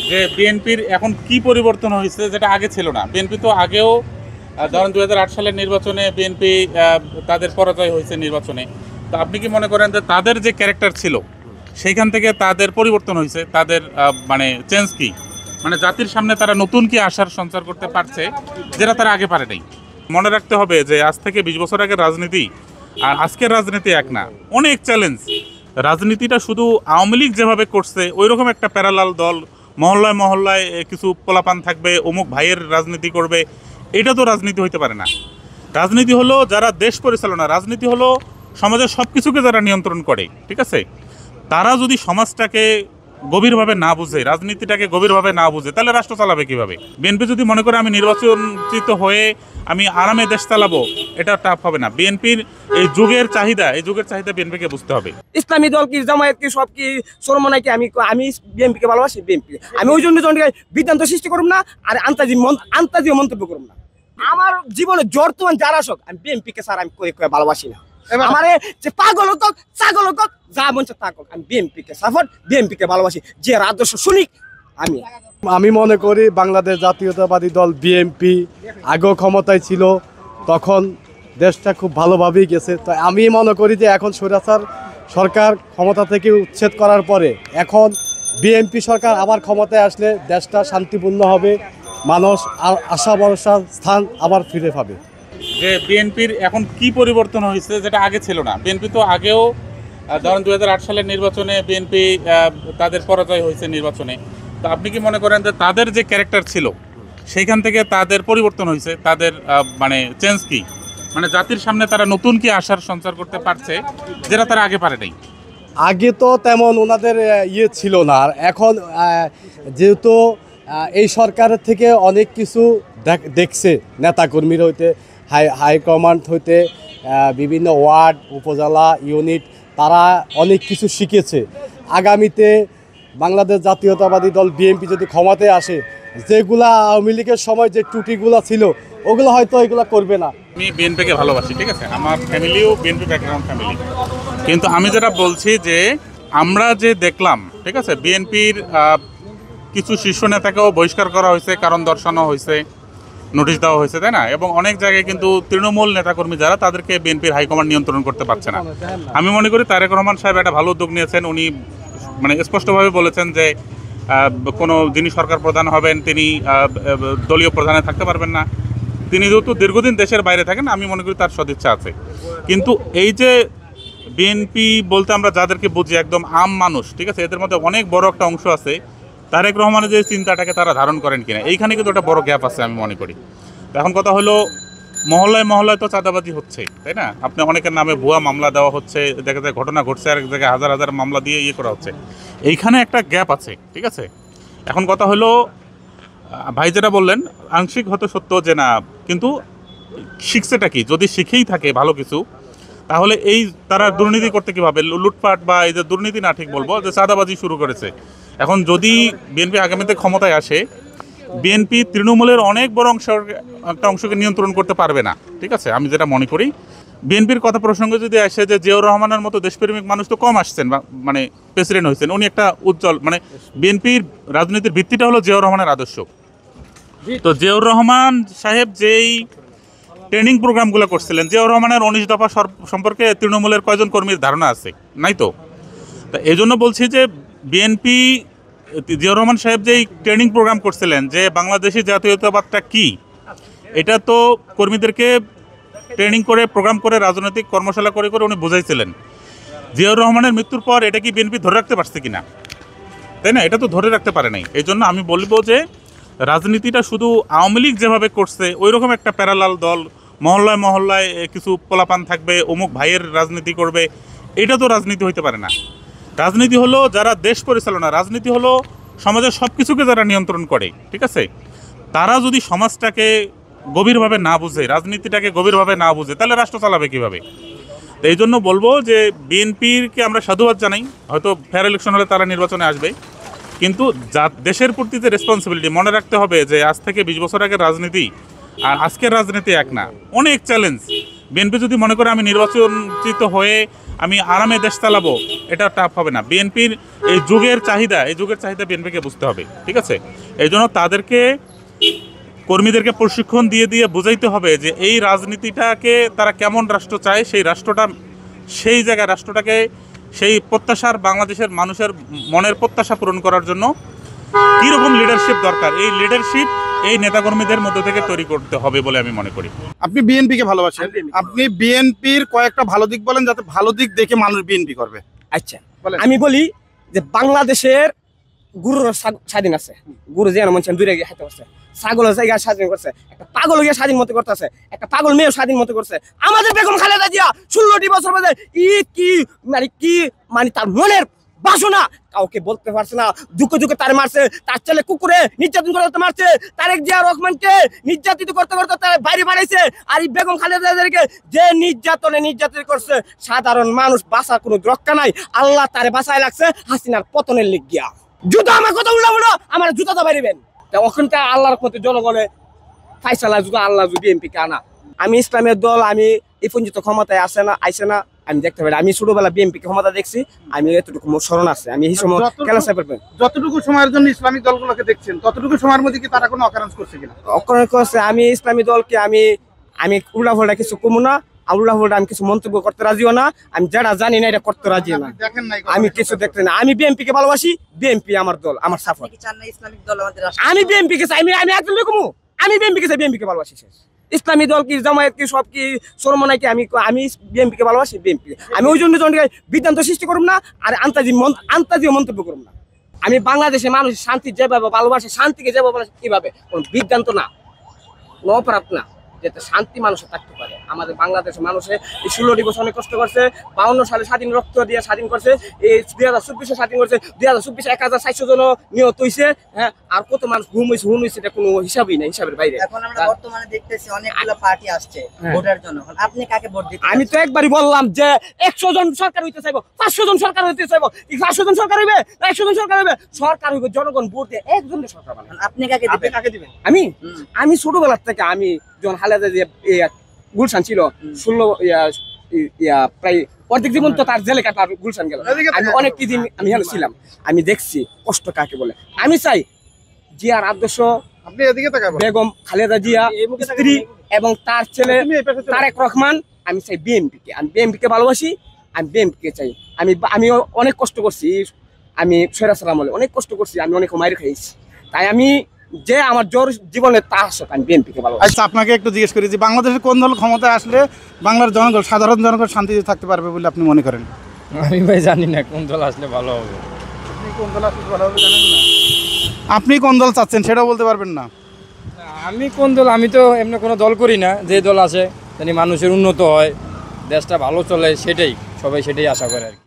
যে বিএনপির এখন কি পরিবর্তন হয়েছে যেটা আগে ছিল না। বিএনপি তো আগেও ধরেন 2008 সালের নির্বাচনে বিএনপি তাদের পরাজয় হয়েছে নির্বাচনে। তো আপনি কি মনে করেন যে তাদের যে ক্যারেক্টার ছিল সেইখান থেকে তাদের পরিবর্তন হয়েছে, তাদের মানে চেঞ্জ কি, মানে জাতির সামনে তারা নতুন কি আশার সঞ্চার করতে পারছে যেটা তারা আগে পারে নাই? মনে রাখতে হবে যে আজ থেকে 20 বছর আগের রাজনীতি আর আজকের রাজনীতি এক না, অনেক চ্যালেঞ্জ। রাজনীতিটা শুধু আওয়ামী লীগ যেভাবে করছে ওই রকম একটা প্যারালাল দল, মহল্লায় মহল্লায় কিছু পোলাপান থাকবে, অমুক ভাইয়ের রাজনীতি করবে, এটা তো রাজনীতি হইতে পারে না। রাজনীতি হলো যারা দেশ পরিচালনা, রাজনীতি হলো সমাজের সব কিছুকে যারা নিয়ন্ত্রণ করে, ঠিক আছে? তারা যদি সমাজটাকে গভীরভাবে না বুঝে, রাজনীতিটাকে গভীরভাবে না বুঝে, তাহলে রাষ্ট্র চালাবে কিভাবে? বিএনপি যদি মনে করে আমি নির্বাচিত হয়ে আমি আরামে দেশ চালাবো, এটা টাফ হবে না। বিএনপির এই যুগের চাহিদা বিএনপিকে বুঝতে হবে। ইসলামী দল কি, জামায়াত কি, সব কি, সরমনাই কি, আমি বিএনপি কে ভালোবাসি। বিএনপি আমি ওই জন্য বিভ্রান্ত সৃষ্টি করব না, আর আন্তাজি মন্তব্য করব না। আমার জীবনে বর্তমান যারা আসক, আমি বিএনপি কে স্যার আমি করে ভালোবাসি না। আমারে যে পাগল হোক ছাগল হোক যা মন তা হোক, আমি বিএনপি কে সাপোর্ট, বিএনপি কে ভালোবাসি। যে আদর্শ শুনি আমি মনে করি বাংলাদেশ জাতীয়তাবাদী দল বিএনপি আগেও ক্ষমতায় ছিল, তখন দেশটা খুব ভালোভাবেই গেছে। তো আমি মনে করি যে এখন স্বৈরাচার সরকার ক্ষমতা থেকে উচ্ছেদ করার পরে এখন বিএনপি সরকার আবার ক্ষমতায় আসলে দেশটা শান্তিপূর্ণ হবে, মানুষ আশা ভরসার স্থান আবার ফিরে পাবে। যে বিএনপির এখন কি পরিবর্তন হয়েছে যেটা আগে ছিল না। বিএনপি তো আগেও ধরেন 2008 সালের নির্বাচনে বিএনপি তাদের পরাজয় হয়েছে নির্বাচনে। তো আপনি কি মনে করেন যে তাদের যে ক্যারেক্টার ছিল সেইখান থেকে তাদের পরিবর্তন হয়েছে, তাদের মানে চেঞ্জ কি, মানে জাতির সামনে তারা নতুন কি আশার সঞ্চার করতে পারছে যেটা তারা আগে পারে নাই? আগে তো তেমন ওনাদের ইয়ে ছিল না, আর এখন যেহেতু এই সরকারের থেকে অনেক কিছু দেখছে, নেতাকর্মীরা হইতে হাইকমান্ড হইতে বিভিন্ন ওয়ার্ড, উপজেলা, ইউনিট, তারা অনেক কিছু শিখেছে। আগামীতে বাংলাদেশ জাতীয়তাবাদী দল বিএনপি যদি ক্ষমতায় আসে, যেগুলা আওয়ামী লীগের সময় যে ত্রুটিগুলো ছিল ওগুলো হয়তো এগুলো করবে না। আমি বিএনপিকে ভালোবাসি, ঠিক আছে, আমার ফ্যামিলিও বিএনপি ব্যাকগ্রাউন্ড ফ্যামিলি। কিন্তু আমি যেটা বলছি যে আমরা যে দেখলাম, ঠিক আছে, বিএনপির কিছু শীর্ষ নেতাকেও বহিষ্কার করা হয়েছে, কারণ দর্শানো হয়েছে, নোটিশ দেওয়া হয়েছে, তাই না? এবং অনেক জায়গায় কিন্তু তৃণমূল নেতাকর্মী যারা, তাদেরকে বিএনপির হাইকমান্ড নিয়ন্ত্রণ করতে পারছে না। আমি মনে করি তারেক রহমান সাহেব একটা ভালো উদ্যোগ নিয়েছেন। উনি মানে স্পষ্টভাবে বলেছেন যে কোনো যিনি সরকার প্রধান হবেন তিনি দলীয় প্রধানে থাকতে পারবেন না। তিনি যেহেতু দীর্ঘদিন দেশের বাইরে থাকেন, আমি মনে করি তার সদিচ্ছা আছে। কিন্তু এই যে বিএনপি বলতে আমরা যাদেরকে বুঝি একদম আম মানুষ, ঠিক আছে, এদের মধ্যে অনেক বড় একটা অংশ আছে তারেক রহমানের যে চিন্তাটাকে তারা ধারণ করেন কিনা, এইখানে কিন্তু একটা বড় গ্যাপ আছে আমি মনে করি। এখন কথা হলো মহল্লায় মহল্লায় তো চাঁদাবাজি হচ্ছে, তাই না? আপনি অনেকের নামে ভুয়া মামলা দেওয়া হচ্ছে, দেখা যায় ঘটনা ঘটছে, আর এক জায়গায় হাজার হাজার মামলা দিয়ে করা হচ্ছে। এইখানে একটা গ্যাপ আছে, ঠিক আছে। এখন কথা হলো ভাই যেটা বললেন আংশিক হয়তো সত্য যে না, কিন্তু শিখছেটা কি? যদি শিখেই থাকে ভালো কিছু, তাহলে এই তারা দুর্নীতি করতে কীভাবে, লুটপাট বা এই যে দুর্নীতি না, ঠিক বলবো যে চাঁদাবাজি শুরু করেছে। এখন যদি বিএনপি আগামীতে ক্ষমতায় আসে, বিএনপি তৃণমূলের অনেক বড় একটা অংশকে নিয়ন্ত্রণ করতে পারবে না, ঠিক আছে। আমি যেটা মনে করি, বিএনপির কথা প্রসঙ্গে যদি আসে যে জিয়াউর রহমানের মতো দেশপ্রেমিক মানুষ তো কম আসছেন, মানে প্রেসিডেন্ট হয়েছেন, উনি একটা উজ্জ্বল, মানে বিএনপির রাজনীতির ভিত্তিটা হলো জিয়াউর রহমানের আদর্শ। তো জিয়াউর রহমান সাহেব যেই ট্রেনিং প্রোগ্রামগুলো করছিলেন, জিয়াউর রহমানের 19 দফা সম্পর্কে তৃণমূলের কয়জন কর্মীর ধারণা আছে? নাই তো। এই জন্য বলছি যে বিএনপি, জিয়াউর রহমান সাহেব যেই ট্রেনিং প্রোগ্রাম করছিলেন যে বাংলাদেশি জাতীয়তাবাদটা কি, এটা তো কর্মীদেরকে ট্রেনিং করে, প্রোগ্রাম করে, রাজনৈতিক কর্মশালা করে করে উনি বুঝাইছিলেন। জিয়াউর রহমানের মৃত্যুর পর এটা কি বিএনপি ধরে রাখতে পারছে কিনা, তাই না? এটা তো ধরে রাখতে পারে নাই। এই জন্য আমি বলবো যে রাজনীতিটা শুধু আওয়ামী লীগ যেভাবে করছে ওই রকম একটা প্যারালাল দল, মহল্লায় মহল্লায় কিছু পোলাপান থাকবে, অমুক ভাইয়ের রাজনীতি করবে, এটা তো রাজনীতি হইতে পারে না। রাজনীতি হলো যারা দেশ পরিচালনা, রাজনীতি হলো সমাজের সব কিছুকে যারা নিয়ন্ত্রণ করে, ঠিক আছে? তারা যদি সমাজটাকে গভীরভাবে না বুঝে, রাজনীতিটাকে গভীরভাবে না বুঝে, তাহলে রাষ্ট্র চালাবে কীভাবে? তো এই জন্য বলবো যে বিএনপিকে আমরা সাধুবাদ জানাই, হয়তো ফেয়ার ইলেকশন হলে তারা নির্বাচনে আসবে, কিন্তু দেশের প্রতি যে রেসপন্সিবিলিটি, মনে রাখতে হবে যে আজ থেকে 20 বছর আগের রাজনীতি আর আজকের রাজনীতি এক না, অনেক চ্যালেঞ্জ। বিএনপি যদি মনে করে আমি নির্বাচিত হয়ে আমি আরামে দেশ চালাবো, এটা টাফ হবে না। বিএনপির এই যুগের চাহিদা বিএনপিকে বুঝতে হবে, ঠিক আছে? এই জন্য তাদেরকে, কর্মীদেরকে প্রশিক্ষণ দিয়ে দিয়ে বোঝাইতে হবে যে এই রাজনীতিটাকে তারা কেমন রাষ্ট্র চায়, সেই রাষ্ট্রটাকে সেই প্রত্যাশার, বাংলাদেশের মানুষের মনের প্রত্যাশা পূরণ করার জন্য কীরকম লিডারশিপ দরকার, এই লিডারশিপ এই নেতাকর্মীদের মধ্য থেকে তৈরি করতে হবে বলে আমি মনে করি। আপনি বিএনপিকে ভালোবাসেন, আমি BNP আপনি বিএনপির কয়েকটা ভালো দিক বলেন, যাতে ভালো দিক দেখে মানুষ বিএনপি করবে। আচ্ছা, বলেন। আমি বলি যে বাংলাদেশের গুরুর স্বাধীন আছে, গুরু যেন মন চান দূরে গিয়ে হাইতে করছে, ছাগলের জায়গা স্বাধীন করছে, একটা পাগল গিয়ে স্বাধীন মতো করতেছে, একটা পাগল মেয়েও স্বাধীন মতো করছে। আমাদের বেগম খালেদা জিয়া 16টি বছর বাদে মানে তার মনের বাসনা কাউকে বলতে পারছে না, দুঃখে তার মারছে, তার ছেলে কুকুরে নির্যাতন করতে মারছে, তারেক জিয়া রহমানকে নির্যাতিত করতে তার বাইরে বাড়াইছে। আর এই বেগম খালেদা জিয়াকে যে নির্যাতন করছে, সাধারণ মানুষ বাঁচার কোনো রক্ষা নাই। আল্লাহ তারে বাঁচায় লাগছে হাসিনার পতনের লিগিয়া। জুতা আমার কথা উল্লাবো, আমার জুতা তো বাইরেবেন। ওখানটা আল্লাহর মতো জনগণে ফাইসালা, জুতা আল্লাহ যদি এমপিকে আনা। আমি ইসলামের দল, আমি এই পর্যন্ত ক্ষমতায় আইসে না, আমি দেখতে পারি। আমি ছোটবেলা বিএনপি ক্ষমতা দেখছি, আমি এতটুকু স্মরণ আছে। আমি এই সময় যতটুকু সময়ের জন্য ইসলামিক দলগুলোকে দেখছেন, ততটুকু সময়ের মধ্যে কি তারা কোনো অকারেন্স করছে কিনা? অকরণ করছে। আমি ইসলামী দলকে আমি উল্লাফলটা কিছু কমু না, উল্লাফলটা আমি কিছু মন্তব্য করতে রাজিও না। আমি যেটা জানি না এটা করতে রাজি না। দেখেন নাই, আমি কিছু দেখতে না। আমি বিএনপিকে ভালোবাসি, বিএনপি আমার দল, আমার সাপোর্ট। আমি বিএনপিকে চাই, আমি একদম কমু। আমি বিএনপিকে চাই, বিএনপিকে ভালোবাসি। শেষ। ইসলামী দল কি, জামায়াত কি, সব কি সরমনাই কি, আমি বিএনপিকে ভালোবাসি, বিএনপি। আমি ওই জন্য বিভ্রান্ত সৃষ্টি করব না, আর আন্তাজি মন্তব্য করব না। আমি বাংলাদেশের মানুষ শান্তি যেভাবে ভালোবাসে, শান্তিকে যেভাবে ভালোবাসে, কিভাবে কোন বিভ্রান্ত না, কোনো অপরাধ না, যাতে শান্তি মানুষের থাকতে পারে। আমাদের বাংলাদেশের মানুষের এই 16টি বছর অনেক কষ্ট করছে। 52 সালে স্বাধীন রক্ত দিয়ে স্বাধীন করছে, এই 2024 স্বাধীন করছে। 2024 1400 জন নিহত হয়েছে। হ্যাঁ, আর কত মানুষ হুন হয়েছে, এটা কোনো হিসাবই নাই, হিসাবের বাইরে। এখন আমরা বর্তমানে দেখতেছি অনেকগুলো পার্টি আসছে ভোটের জন্য। আপনি কাকে ভোট দিতে? আমি তো একবারই বললাম যে 100 জন সরকার হইতে চাইবো, 500 জন সরকার হইতে চাইবো। 500 জন সরকার হইবে, 100 জন সরকার হইবে, সরকার হইবে জনগণ ভোট দিয়ে একজনের সরকার বানাবে। আপনি কাকে দিবেন? আমি ছোটবেলার থেকে, আমি যখন খালেদা জিয়া গুলশান ছিল, 16 প্রায় অর্ধেক জীবন তো তার জেলে কাটা গুলশান গেল। আমি অনেক দিন আমি এখানে ছিলাম, আমি দেখছি কষ্ট কাকে বলে। আমি চাই জিয়ার আদর্শ, আপনি এদিকে তাকাবেন, বেগম খালেদা জিয়া স্ত্রী এবং তার ছেলে তারেক রহমান। আমি চাই বিএনপিকে, আমি বিএনপিকে ভালোবাসি, আমি বিএনপিকে চাই। আমি অনেক কষ্ট করছি, আমি সৈরাসালাম আমলে অনেক কষ্ট করছি, আমি অনেক মাইর খাইছি। তাই আমি যে আমার জোর জীবনে তা আসক, আমি বিএনপিকে ভালোবাসি। আচ্ছা, আপনাকে একটু জিজ্ঞেস করি যে বাংলাদেশের কোন দল ক্ষমতায় আসলে বাংলার জনগণ, সাধারণ জনগণ শান্তিতে থাকতে পারবে বলে আপনি মনে করেন? আমি ভাই জানি না কোন দল আসলে ভালো হবে। আপনি কোন দল আসলে ভালো হবে জানেন না? আপনি কোন দল চাচ্ছেন সেটাও বলতে পারবেন না? আমি কোন দল, আমি তো এমনি কোনো দল করি না। যে দল আসে জানি মানুষের উন্নত হয়, দেশটা ভালো চলে, সেটাই সবাই সেটাই আশা করে আর কি।